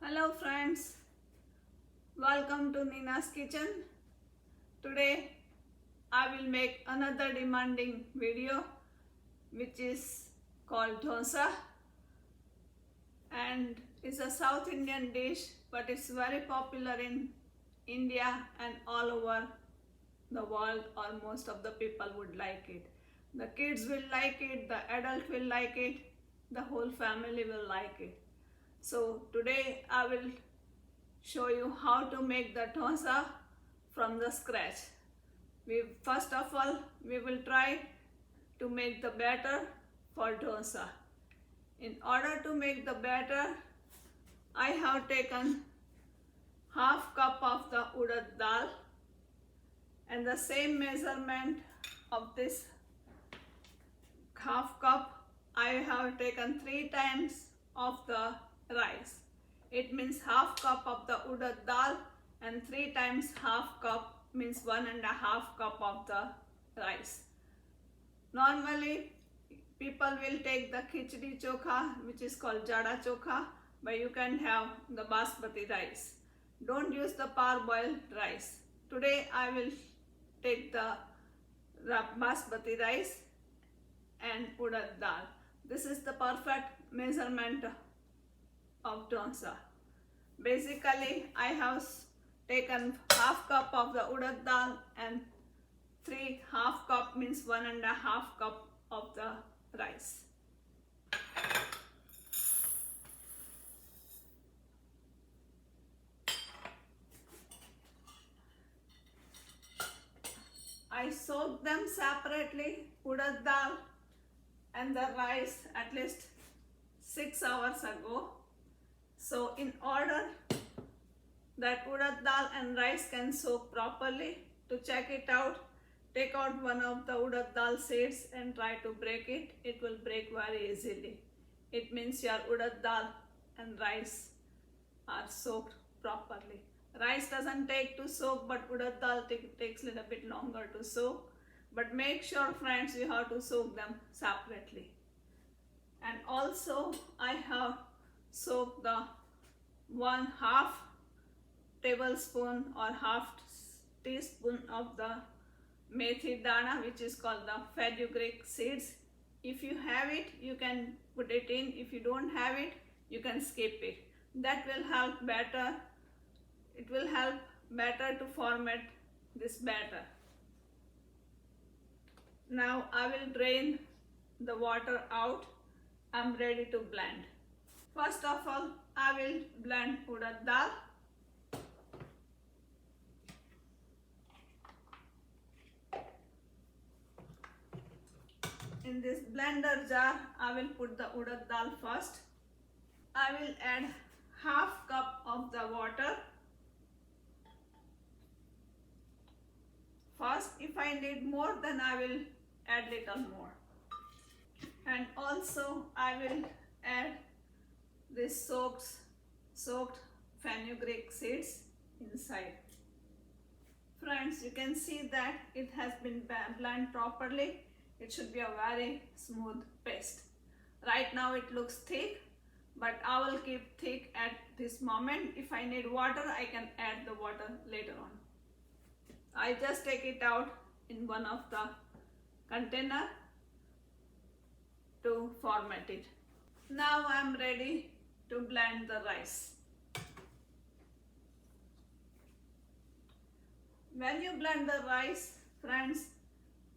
Hello friends, welcome to Nina's kitchen. Today I will make another demanding video which is called dosa and it's a South Indian dish but it's very popular in India and all over the world, or most of the people would like it. The kids will like it, the adult will like it, the whole family will like it. So today I will show you how to make the dosa from the scratch. First of all, we will try to make the batter for dosa. In order to make the batter, I have taken half cup of the urad dal and the same measurement of this half cup I have taken 3 times of the rice. It means half cup of the urad dal and 3 times half cup means 1.5 cup of the rice. Normally people will take the khichdi chokha, which is called jada chokha, but you can have the basmati rice. Don't use the parboiled rice. Today I will take the basmati rice and urad dal. This is the perfect measurement of dosa. Basically, I have taken half cup of the urad dal and 3 half cup means 1.5 cup of the rice. I soaked them separately, urad dal and the rice, at least 6 hours ago. So in order that urad dal and rice can soak properly, to check it out, take out one of the urad dal seeds and try to break it. It will break very easily. It means your urad dal and rice are soaked properly. Rice doesn't take to soak, but urad dal takes a little bit longer to soak. But make sure, friends, you have to soak them separately. And also I have soaked the 1/2 tablespoon or half teaspoon of the methi dana, which is called the fenugreek seeds. If you have it, you can put it in. If you don't have it, you can skip it. That will help better. It will help better to format this batter. Now I will drain the water out. I'm ready to blend. First of all, I will blend urad dal. In this blender jar, I will put the urad dal first. I will add half cup of the water. First, if I need more, then I will add little more. And also I will add this soaked fenugreek seeds inside. Friends, you can see that it has been blended properly. It should be a very smooth paste. Right now it looks thick, but I will keep thick at this moment. If I need water, I can add the water later on. I just take it out in one of the container to format it. Now I am ready to blend the rice. When you blend the rice, friends,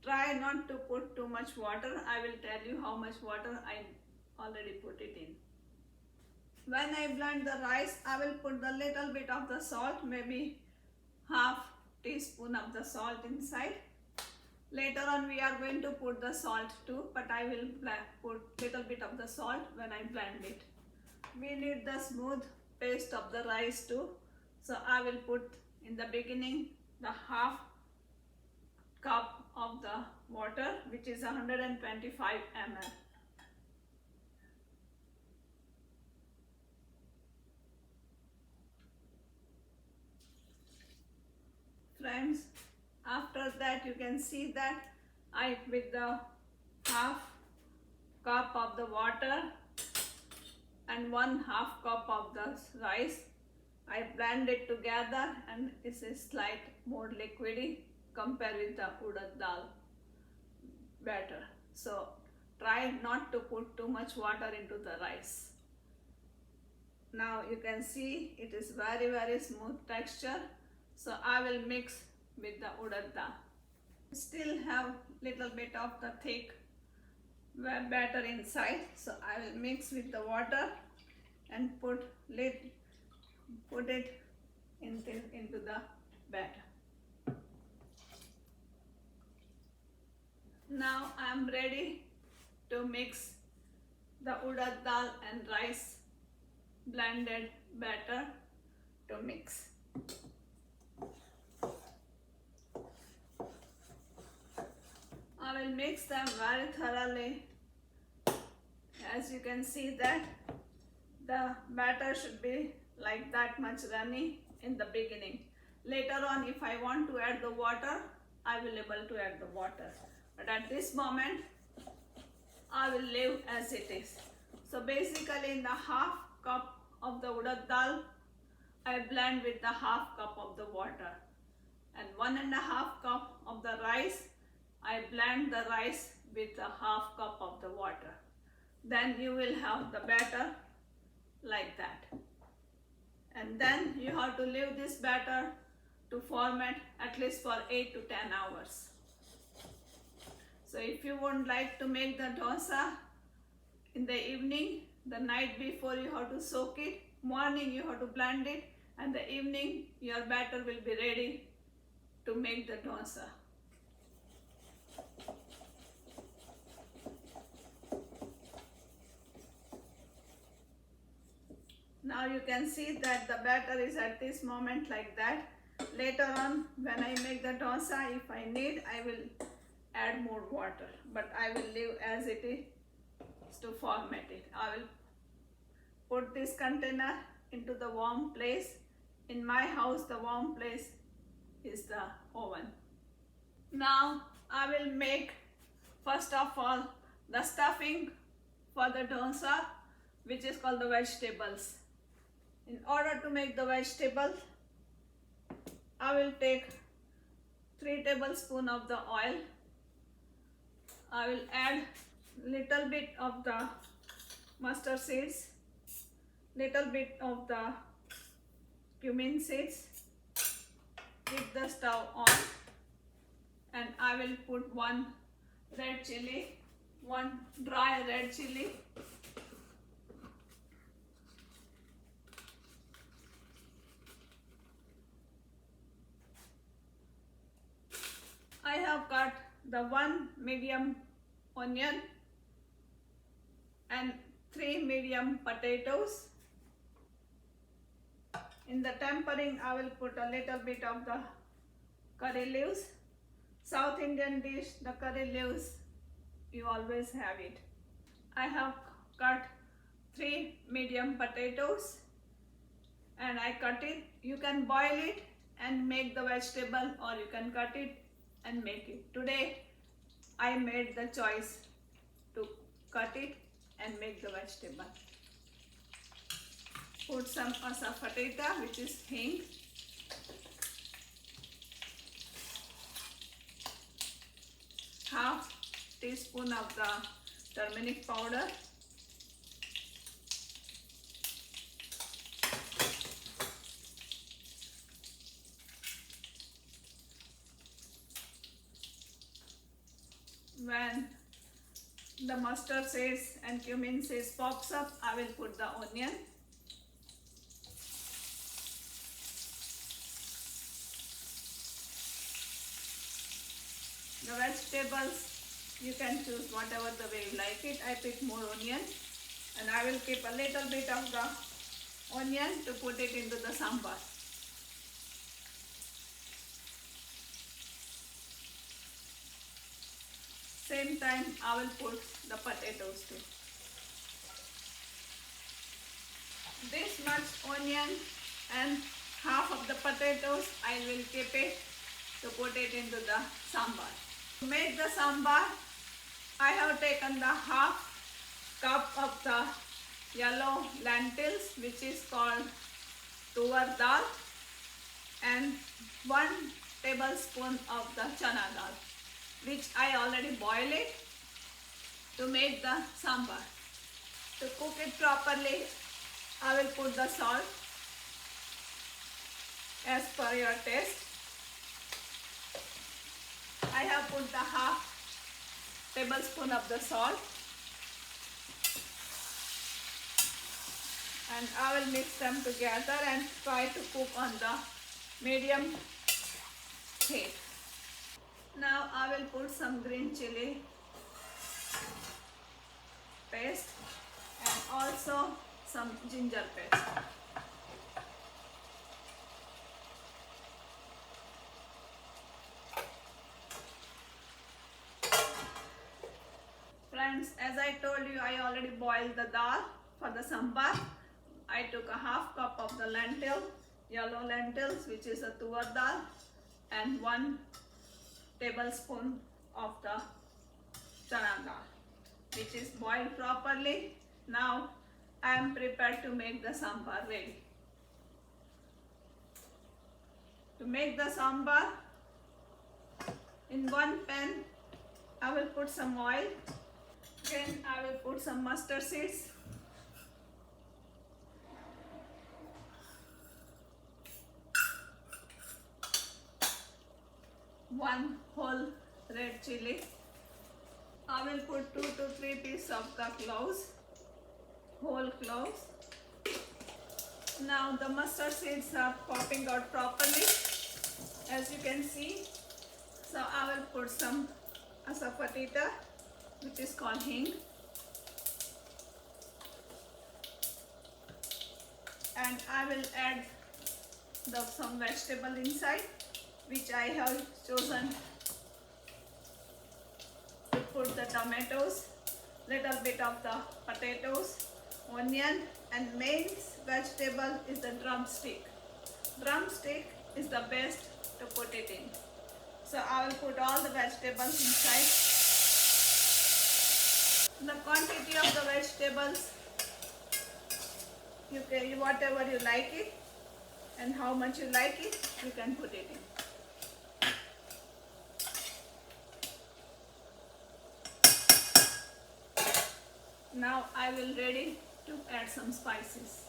try not to put too much water. I will tell you how much water I already put it in. When I blend the rice, I will put the little bit of the salt, maybe half teaspoon of the salt inside. Later on we are going to put the salt too, but I will put little bit of the salt when I blend it. We need the smooth paste of the rice too, so I will put in the beginning the half cup of the water, which is 125 ml. Friends, after that you can see that with the half cup of the water and 1/2 cup of the rice. I blend it together and it's a slight more liquidy compared with the urad dal batter. So try not to put too much water into the rice. Now you can see it is very smooth texture. So I will mix with the urad dal. Still have little bit of the thick batter inside, so I will mix with the water and put it into the batter. Now I am ready to mix the urad dal and rice blended batter to mix. I will mix them very thoroughly. As you can see that the batter should be like that much runny in the beginning. Later on, if I want to add the water, I will able to add the water. But at this moment, I will leave as it is. So basically in the 1/2 cup of the urad dal, I blend with the 1/2 cup of the water. And 1.5 cup of the rice, I blend the rice with the 1/2 cup of the water. Then you will have the batter like that. And then you have to leave this batter to ferment at least for 8 to 10 hours. So if you would like to make the dosa in the evening, the night before you have to soak it, morning you have to blend it, and the evening your batter will be ready to make the dosa. Now you can see that the batter is at this moment like that. Later on, when I make the dosa, if I need, I will add more water, but I will leave as it is to ferment it. I will put this container into the warm place. In my house, the warm place is the oven. Now I will make, first of all, the stuffing for the dosa, which is called the vegetables. In order to make the vegetable, I will take 3 tablespoons of the oil. I will add little bit of the mustard seeds, little bit of the cumin seeds. Keep the stove on, and I will put 1 red chilli, 1 dry red chilli. I have cut the 1 medium onion and 3 medium potatoes. In the tempering, I will put a little bit of the curry leaves. South Indian dish, the curry leaves, you always have it. I have cut 3 medium potatoes and I cut it. You can boil it and make the vegetable, or you can cut it and make it. Today I made the choice to cut it and make the vegetable. Put some asafoetida, which is hing. Half teaspoon of the turmeric powder. When the mustard seeds and cumin seeds pops up, I will put the onion. The vegetables, you can choose whatever the way you like it. I pick more onion, and I will keep a little bit of the onion to put it into the sambhar. Same time, I will put the potatoes too. This much onion and half of the potatoes, I will keep it to put it into the sambhar. To make the sambhar, I have taken the 1/2 cup of the yellow lentils, which is called tuvar dal, and 1 tablespoon of the chana dal, which I already boiled it to make the sambar. To cook it properly, I will put the salt as per your taste. I have put the half tablespoon of the salt, and I will mix them together and try to cook on the medium heat. Now I will put some green chilli paste and also some ginger paste. Friends, as I told you, I already boiled the dal for the sambar. I took a half cup of the lentil, yellow lentils, which is a tuvar dal, and 1 tablespoon of the chana dal, which is boiled properly. Now I am prepared to make the sambar ready. To make the sambar, in 1 pan I will put some oil. Then I will put some mustard seeds, one whole red chilli. I will put 2 to 3 pieces of the cloves, whole cloves. Now the mustard seeds are popping out properly, as you can see. So I will put some asafoetida, which is called hing, and I will add some vegetable inside, which I have chosen to put the tomatoes, little bit of the potatoes, onion, and main vegetable is the drumstick. Drumstick is the best to put it in. So I will put all the vegetables inside. The quantity of the vegetables, you can, whatever you like it and how much you like it, you can put it in. Now I will ready to add some spices.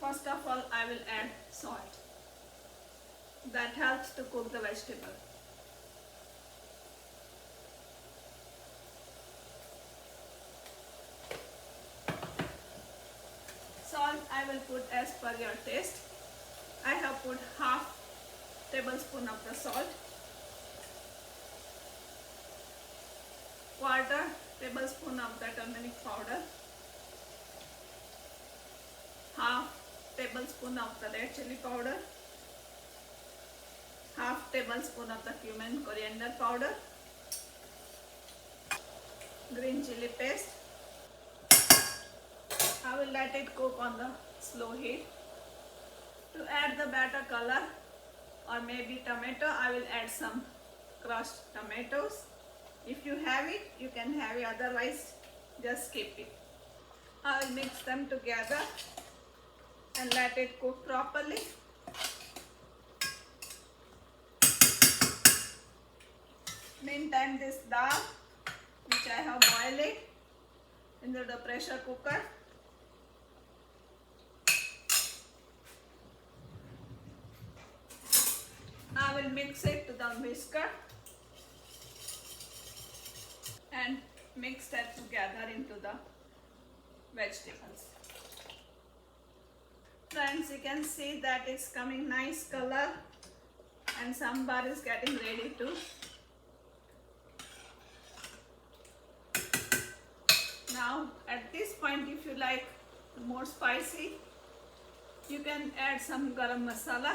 First of all, I will add salt. That helps to cook the vegetable. Salt I will put as per your taste. I have put half tablespoon of the salt, 1/4 tablespoon of the turmeric powder, half tablespoon of the red chilli powder, half tablespoon of the cumin coriander powder, green chilli paste. I will let it cook on the slow heat. To add the better color or maybe tomato, I will add some crushed tomatoes. If you have it, you can have it, otherwise just skip it. I will mix them together and let it cook properly. Meantime, this dal, which I have boiled it into the pressure cooker, I will mix it to the whisker and mix that together into the vegetables. Friends, you can see that it's coming nice color and sambar is getting ready too. Now at this point, if you like more spicy, you can add some garam masala,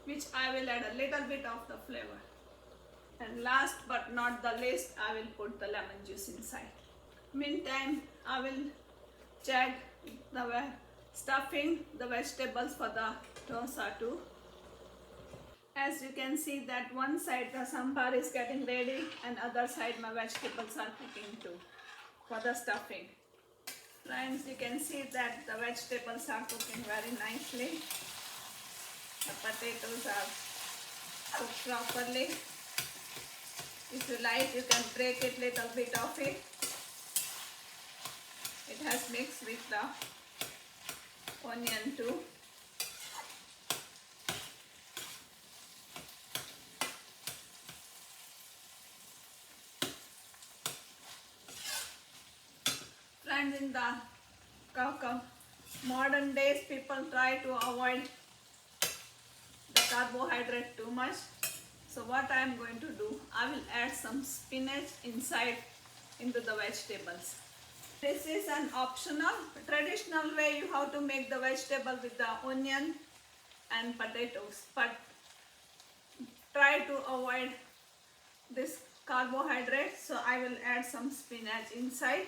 which I will add a little bit of the flavor. And last but not the least, I will put the lemon juice inside. Meantime, I will check the stuffing, the vegetables for the dosa too. As you can see that one side the sambar is getting ready and other side my vegetables are cooking too for the stuffing. Friends, you can see that the vegetables are cooking very nicely. The potatoes are cooked properly. If you like, you can break it little bit of it. It has mixed with the onion too. Friends, in the modern days, people try to avoid the carbohydrate too much. So what I am going to do, I will add some spinach inside into the vegetables. This is an optional, traditional way you have to make the vegetable with the onion and potatoes. But try to avoid this carbohydrate. So I will add some spinach inside.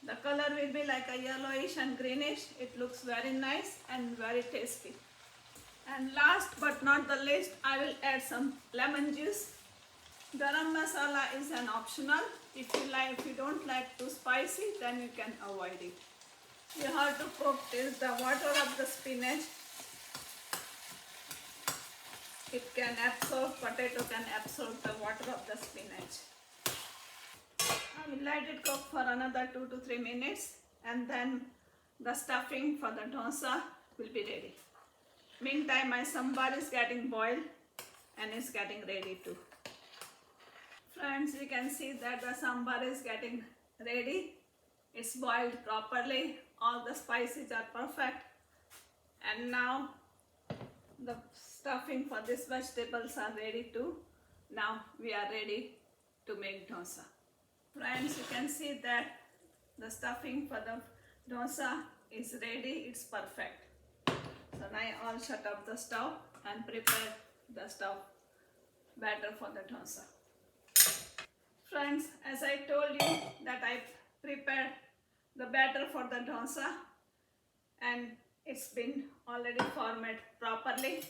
The color will be like a yellowish and greenish. It looks very nice and very tasty. And last but not the least, I will add some lemon juice. Garam masala is an optional. If you don't like too spicy, then you can avoid it. You have to cook till the water of the spinach. It can absorb, potato can absorb the water of the spinach. I will let it cook for another 2 to 3 minutes, and then the stuffing for the dosa will be ready. Meantime, my sambar is getting boiled and is getting ready too. Friends, you can see that the sambar is getting ready. It's boiled properly. All the spices are perfect. And now the stuffing for these vegetables are ready too. Now we are ready to make dosa. Friends, you can see that the stuffing for the dosa is ready. It's perfect. So now I'll shut off the stove and prepare the batter for the dosa. Friends, as I told you that I prepared the batter for the dosa and it's been already formed properly.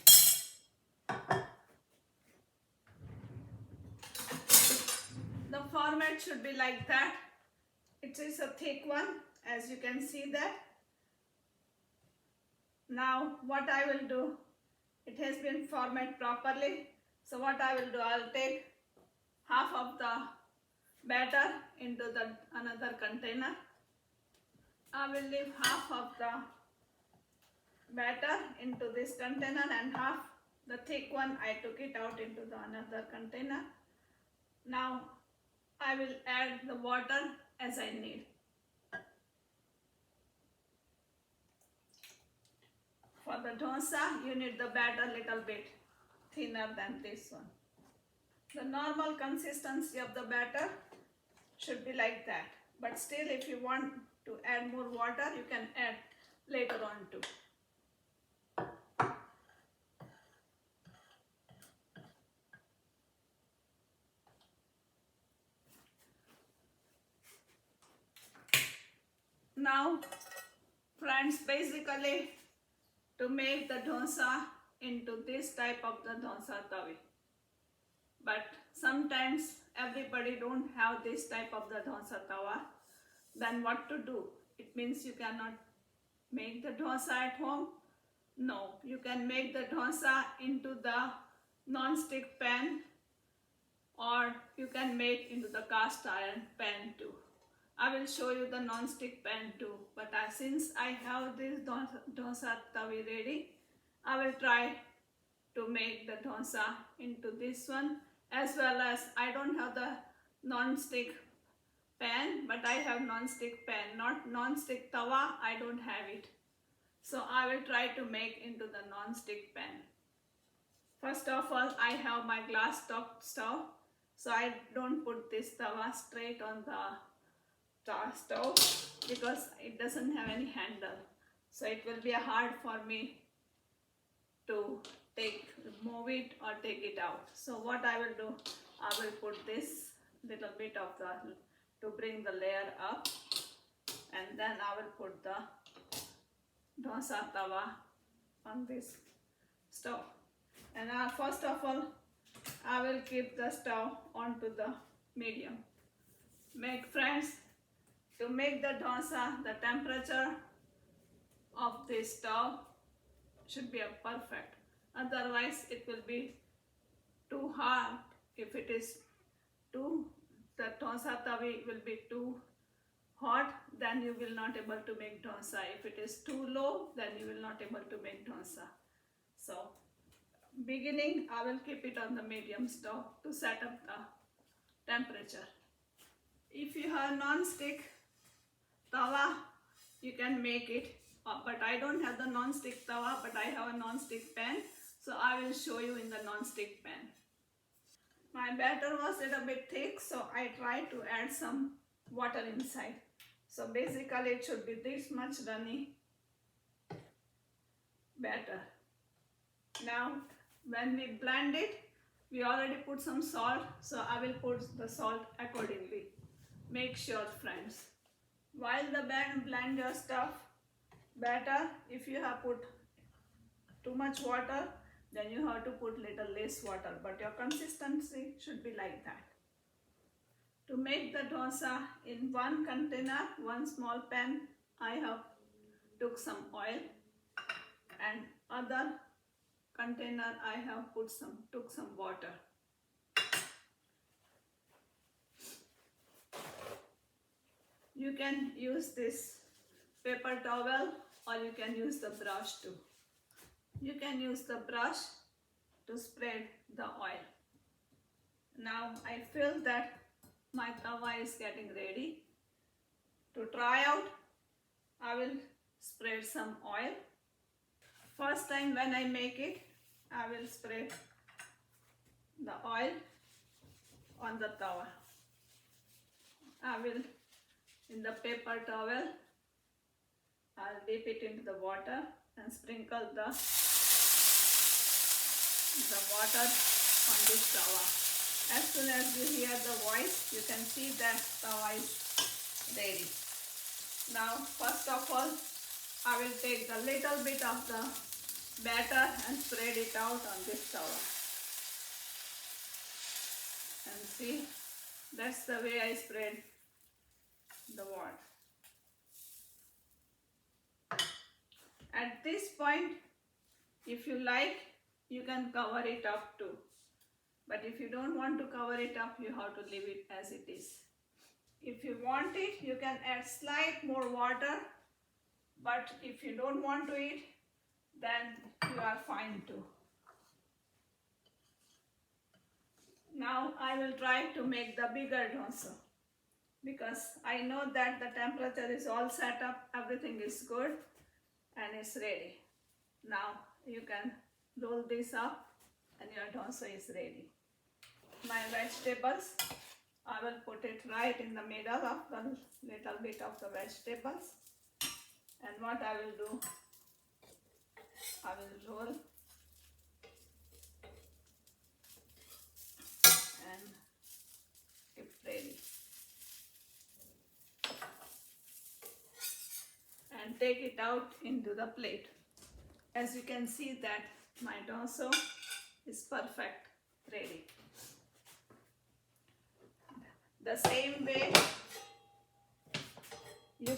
The format should be like that. It is a thick one, as you can see that. Now what I will do, it has been formatted properly. So what I will do, I'll take half of the batter into another container. I will leave half of the batter into this container and half the thick one I took it out into the another container. Now I will add the water as I need. For the dosa, you need the batter little bit thinner than this one. The normal consistency of the batter should be like that. But still, if you want to add more water, you can add later on too. Now, friends, basically to make the dosa into this type of the dosa tawi. But sometimes everybody don't have this type of the dosa tawa. Then what to do? It means you cannot make the dosa at home. No, you can make the dosa into the non-stick pan, or you can make into the cast iron pan too. I will show you the non-stick pan too, but since I have this dosa tawi ready, I will try to make the dosa into this one, as well as I don't have the non-stick pan, but I have non-stick pan, not non-stick tawa, I don't have it. So I will try to make into the non-stick pan. First of all, I have my glass top stove, so I don't put this tawa straight on the stove because it doesn't have any handle. So it will be hard for me to move it or take it out. So what I will do, I will put this little bit of to bring the layer up, and then I will put the dosa tawa on this stove. And first of all, I will keep the stove onto the medium. Make friends, To make the dosa, the temperature of the stove should be a perfect. Otherwise, it will be too hard. If it is too, the dosa tawi will be too hot, then you will not able to make dosa. If it is too low, then you will not able to make dosa. So, beginning, I will keep it on the medium stove to set up the temperature. If you have non-stick tawa, you can make it. But I don't have the non-stick tawa, but I have a non-stick pan. So I will show you in the non-stick pan. My batter was a little bit thick, so I tried to add some water inside. So basically it should be this much runny batter. Now when we blend it, we already put some salt, so I will put the salt accordingly. Make sure, friends, while the blend your stuff batter, if you have put too much water, then you have to put little less water, but your consistency should be like that. To make the dosa in one container, one small pan, I have took some oil, and other container I have took some water. You can use this paper towel or you can use the brush too. You can use the brush to spread the oil. Now I feel that my tawa is getting ready. To try out, I will spread some oil. First time when I make it, I will spread the oil on the tawa. I will, in the paper towel, I'll dip it into the water and sprinkle the water on this tawa. As soon as you hear the voice, you can see that tawa is ready. Now, first of all, I will take the little bit of the batter and spread it out on this tawa. And see, that's the way I spread the water. At this point, if you like, you can cover it up too. But if you don't want to cover it up, you have to leave it as it is. If you want it, you can add slight more water. But if you don't want to eat, then you are fine too. Now I will try to make the bigger dosa, because I know that the temperature is all set up, everything is good and it's ready. Now you can roll this up and your dosa is ready. My vegetables, I will put it right in the middle of the little bit of the vegetables. And what I will do, I will roll and keep ready. And take it out into the plate. As you can see that my dosa is perfect, ready. The same way you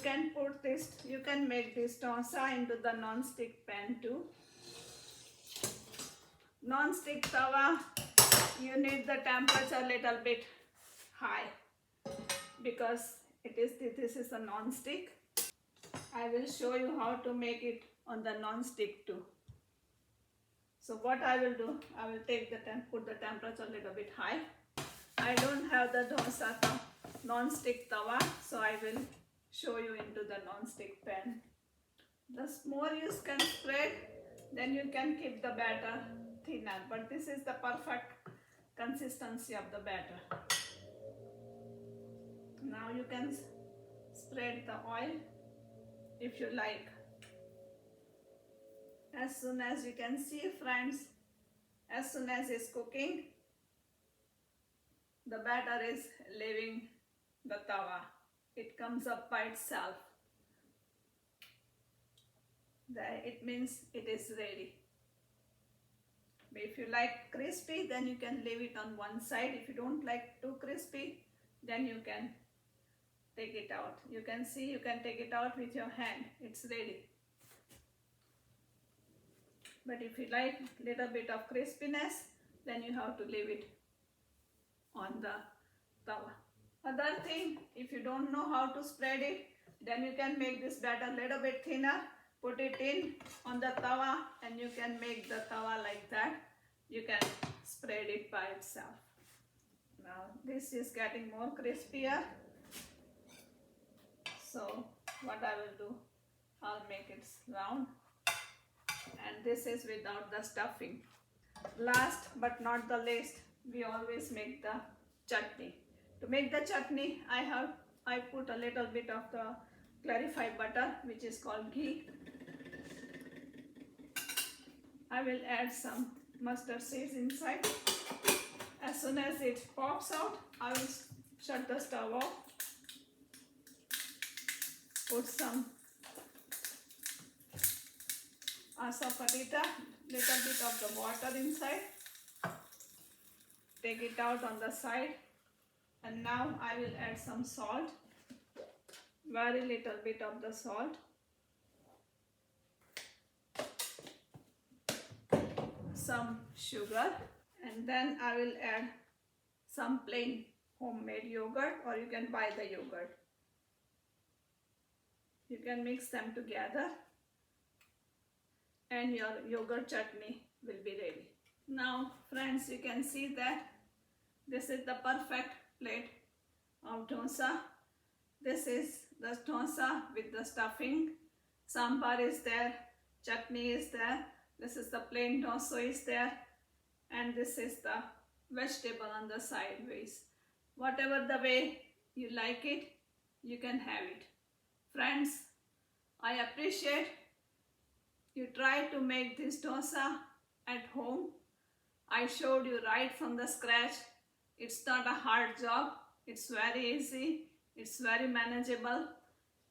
can make this dosa into the non-stick pan too. Non-stick tawa, you need the temperature little bit high, because this is a non-stick. I will show you how to make it on the non-stick too. So what I will do, I will put the temperature a little bit high. I don't have the dosa non-stick tawa, so I will show you into the non-stick pan. The more you can spread, then you can keep the batter thinner. But this is the perfect consistency of the batter. Now you can spread the oil if you like. As soon as you can see, friends, as soon as it's cooking, the batter is leaving the tawa. It comes up by itself. It means it is ready. But if you like crispy, then you can leave it on one side. If you don't like too crispy, then you can take it out. You can see, you can take it out with your hand. It's ready. But if you like little bit of crispiness, then you have to leave it on the tawa. Other thing, if you don't know how to spread it, then you can make this batter little bit thinner, put it in on the tawa, and you can make the tawa like that. You can spread it by itself. Now this is getting more crispier. So what I will do, I'll make it round. And this is without the stuffing. Last but not the least, we always make the chutney. To make the chutney, I put a little bit of the clarified butter, which is called ghee. I will add some mustard seeds inside. As soon as it pops out, I will shut the stove off. Put some asafoetida, little bit of the water inside. Take it out on the side. And now I will add some salt. Very little bit of the salt. Some sugar. And then I will add some plain homemade yogurt, or you can buy the yogurt. You can mix them together and your yogurt chutney will be ready. Now friends, you can see that this is the perfect plate of dosa. This is the dosa with the stuffing. Sambhar is there, chutney is there. This is the plain dosa is there. And this is the vegetable on the sideways. Whatever the way you like it, you can have it. Friends, I appreciate you try to make this dosa at home. I showed you right from the scratch. It's not a hard job. It's very easy. It's very manageable.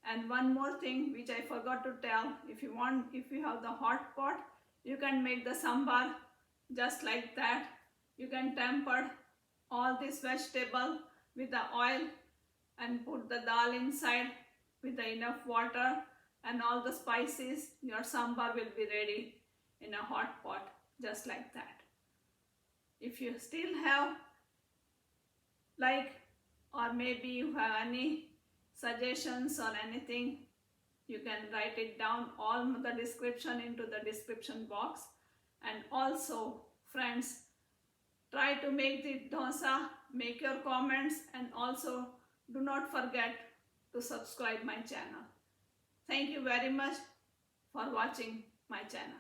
And one more thing which I forgot to tell, if you have the hot pot, you can make the sambar just like that. You can temper all this vegetable with the oil and put the dal inside with enough water and all the spices. Your sambar will be ready in a hot pot just like that. If you still have or maybe you have any suggestions or anything, you can write it down, all the description into the description box. And also friends, try to make the dosa, make your comments, and also do not forget to subscribe my channel. Thank you very much for watching my channel.